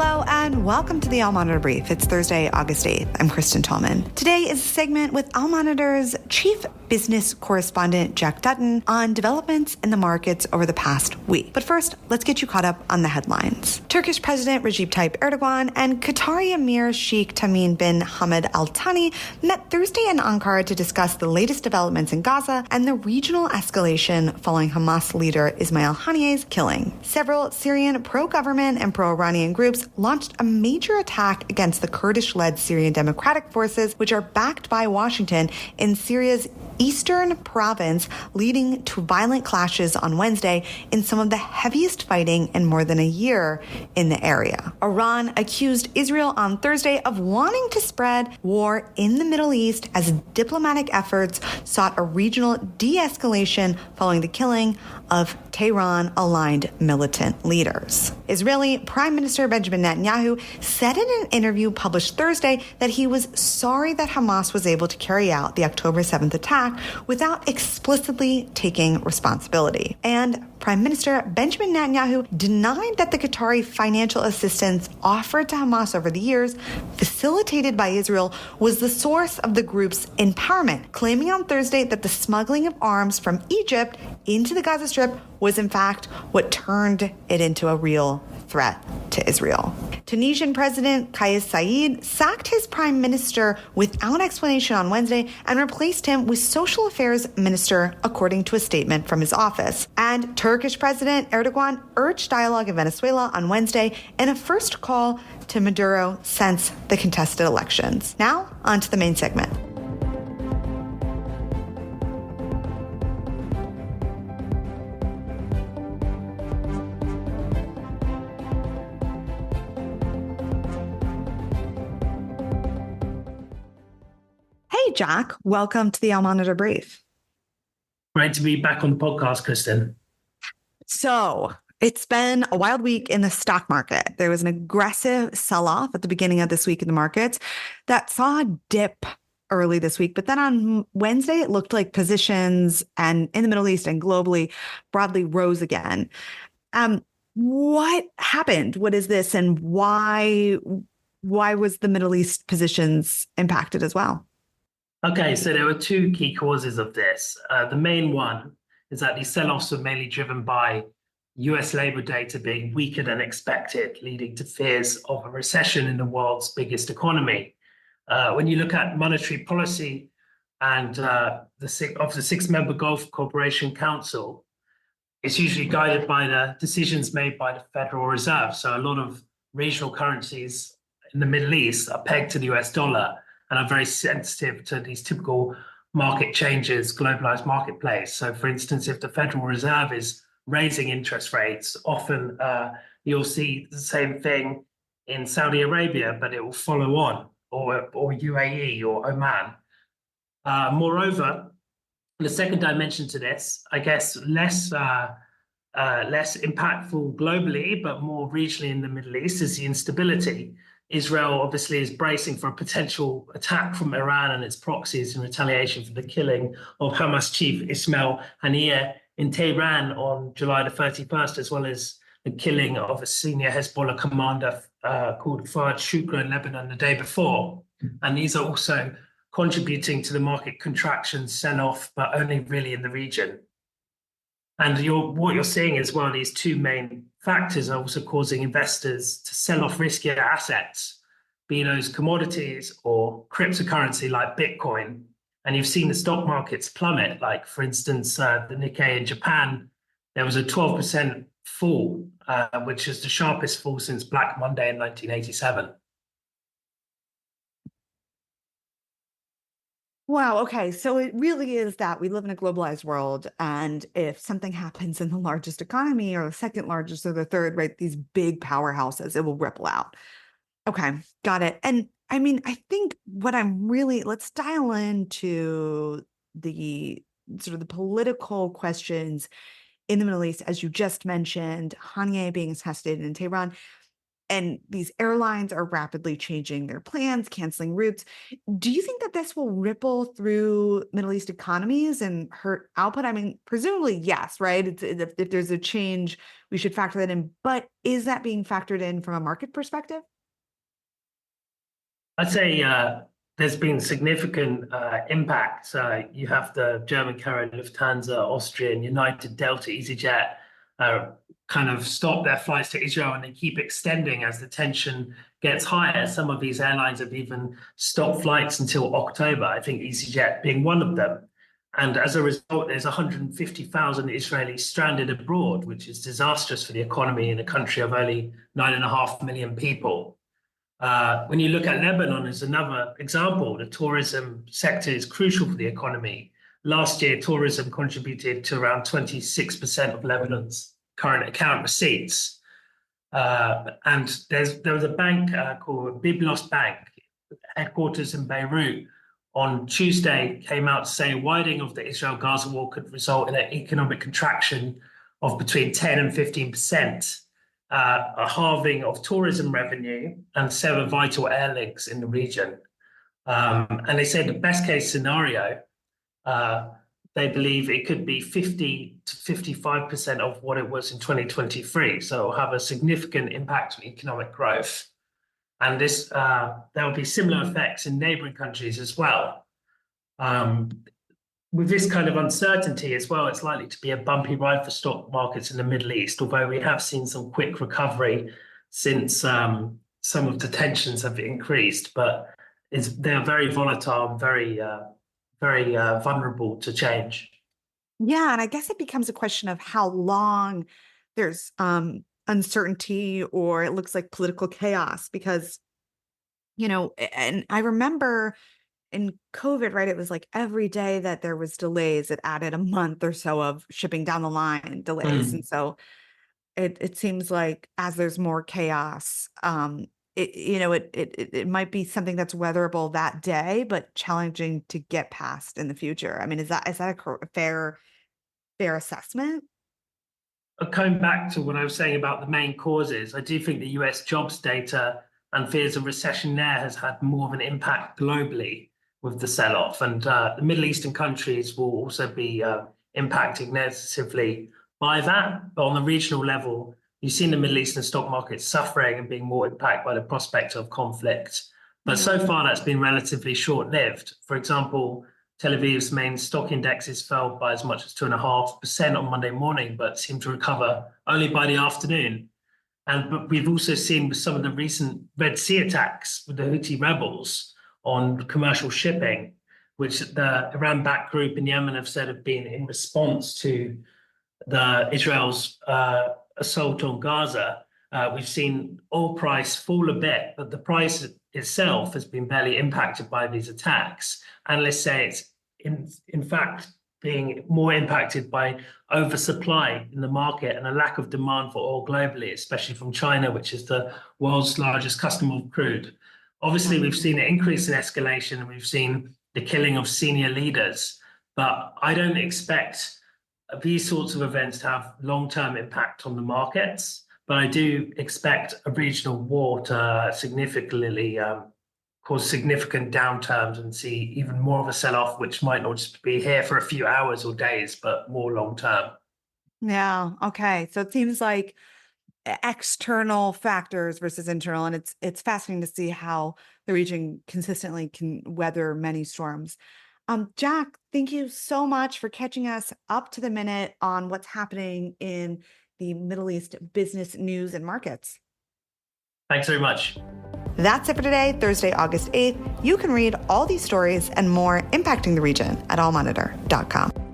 Hello and welcome to the All Monitor Brief. It's Thursday, August 8th. I'm Kristen Tallman. Today is a segment with All Monitor's chief business correspondent, Jack Dutton, on developments in the markets over the past week. But first, let's get you caught up on the headlines. Turkish President Recep Tayyip Erdogan and Qatari Emir Sheikh Tamim bin Hamad Al Thani met Thursday in Ankara to discuss the latest developments in Gaza and the regional escalation following Hamas leader Ismail Haniyeh's killing. Several Syrian pro-government and pro-Iranian groups launched a major attack against the Kurdish-led Syrian Democratic Forces, which are backed by Washington in Syria's eastern province, leading to violent clashes on Wednesday in some of the heaviest fighting in more than a year in the area. Iran accused Israel on Thursday of wanting to spread war in the Middle East as diplomatic efforts sought a regional de-escalation following the killing of Tehran-aligned militant leaders. Israeli Prime Minister Benjamin Netanyahu said in an interview published Thursday that he was sorry that Hamas was able to carry out the October 7th attack without explicitly taking responsibility. And Prime Minister Benjamin Netanyahu denied that the Qatari financial assistance offered to Hamas over the years, facilitated by Israel, was the source of the group's empowerment, claiming on Thursday that the smuggling of arms from Egypt into the Gaza Strip was in fact what turned it into a real threat to Israel. Tunisian President Kais Saied sacked his prime minister without explanation on Wednesday and replaced him with social affairs minister, according to a statement from his office. And Turkish President Erdogan urged dialogue in Venezuela on Wednesday in a first call to Maduro since the contested elections. Now, on to the main segment. Hey, Jack, welcome to the All Monitor Brief. Great to be back on the podcast, Kristen. So it's been a wild week in the stock market. There was an aggressive sell-off at the beginning of this week in the markets that saw a dip early this week. But then on Wednesday, it looked like positions and in the Middle East and globally broadly rose again. What happened? What is this? And why was the Middle East positions impacted as well? Okay, so there were two key causes of this. The main one is that these sell-offs were mainly driven by US labor data being weaker than expected, leading to fears of a recession in the world's biggest economy. When you look at monetary policy and the six-member Gulf Cooperation Council, it's usually guided by the decisions made by the Federal Reserve. So a lot of regional currencies in the Middle East are pegged to the US dollar and are very sensitive to these typical market changes, globalized marketplace. So for instance, if the Federal Reserve is raising interest rates, often you'll see the same thing in Saudi Arabia, but it will follow on, or UAE or Oman. Moreover, the second dimension to this, I guess less impactful globally, but more regionally in the Middle East, is the instability. Israel obviously is bracing for a potential attack from Iran and its proxies in retaliation for the killing of Hamas chief Ismail Haniyeh in Tehran on July the 31st, as well as the killing of a senior Hezbollah commander called Fouad Shukra in Lebanon the day before. And these are also contributing to the market contraction sell-off, but only really in the region. And what you're seeing as well, these two main factors are also causing investors to sell off riskier assets, be those commodities or cryptocurrency like Bitcoin. And you've seen the stock markets plummet, like, for instance, the Nikkei in Japan, there was a 12% fall, which is the sharpest fall since Black Monday in 1987. Wow. Okay. So it really is that we live in a globalized world. And if something happens in the largest economy or the second largest or the third, right, these big powerhouses, it will ripple out. Okay. Got it. And I mean, I think let's dial into the sort of the political questions in the Middle East, as you just mentioned, Haniyeh being assassinated in Tehran. and these airlines are rapidly changing their plans, canceling routes. Do you think that this will ripple through Middle East economies and hurt output? I mean, presumably, yes, right? If there's a change, we should factor that in. But is that being factored in from a market perspective? I'd say there's been significant impact. You have the German carrier Lufthansa, Austrian, United, Delta, EasyJet kind of stop their flights to Israel, and they keep extending as the tension gets higher. Some of these airlines have even stopped flights until October, I think EasyJet being one of them. And as a result, there's 150,000 Israelis stranded abroad, which is disastrous for the economy in a country of only 9.5 million people. When you look at Lebanon as another example, the tourism sector is crucial for the economy. Last year, tourism contributed to around 26% of Lebanon's current account receipts. And there was a bank called Biblos Bank, headquarters in Beirut, on Tuesday came out to say a widening of the Israel-Gaza war could result in an economic contraction of between 10 and 15%. A halving of tourism revenue and several vital air links in the region. And they say the best case scenario, they believe it could be 50 to 55% of what it was in 2023. So it'll have a significant impact on economic growth. And this there will be similar effects in neighboring countries as well. With this kind of uncertainty as well, it's likely to be a bumpy ride for stock markets in the Middle East, although we have seen some quick recovery since some of the tensions have increased. But they're very volatile, very vulnerable to change. Yeah, and I guess it becomes a question of how long there's uncertainty or it looks like political chaos because, and I remember in COVID, right, it was like every day that there was delays, it added a month or so of shipping down the line delays. And so it seems like as there's more chaos, it might be something that's weatherable that day, but challenging to get past in the future. I mean, is that a fair assessment? Going back to what I was saying about the main causes, I do think the US jobs data and fears of recession there has had more of an impact globally with the sell-off. And the Middle Eastern countries will also be impacted negatively by that. But on the regional level, you've seen the Middle Eastern stock market suffering and being more impacted by the prospect of conflict. But so far, that's been relatively short-lived. For example, Tel Aviv's main stock indexes fell by as much as 2.5% on Monday morning, but seemed to recover only by the afternoon. But we've also seen with some of the recent Red Sea attacks with the Houthi rebels on commercial shipping, which the Iran-backed group in Yemen have said have been in response to Israel's assault on Gaza. We've seen oil price fall a bit, but the price itself has been barely impacted by these attacks. Analysts say it's in fact being more impacted by oversupply in the market and a lack of demand for oil globally, especially from China, which is the world's largest customer of crude. Obviously, we've seen an increase in escalation and we've seen the killing of senior leaders, but I don't expect these sorts of events to have long-term impact on the markets. But I do expect a regional war to significantly cause significant downturns and see even more of a sell-off, which might not just be here for a few hours or days, but more long-term. Yeah. Okay. So it seems like external factors versus internal, and it's fascinating to see how the region consistently can weather many storms. Jack, thank you so much for catching us up to the minute on what's happening in the Middle East business news and markets. Thanks very much. That's it for today, Thursday, August 8th. You can read all these stories and more impacting the region at allmonitor.com.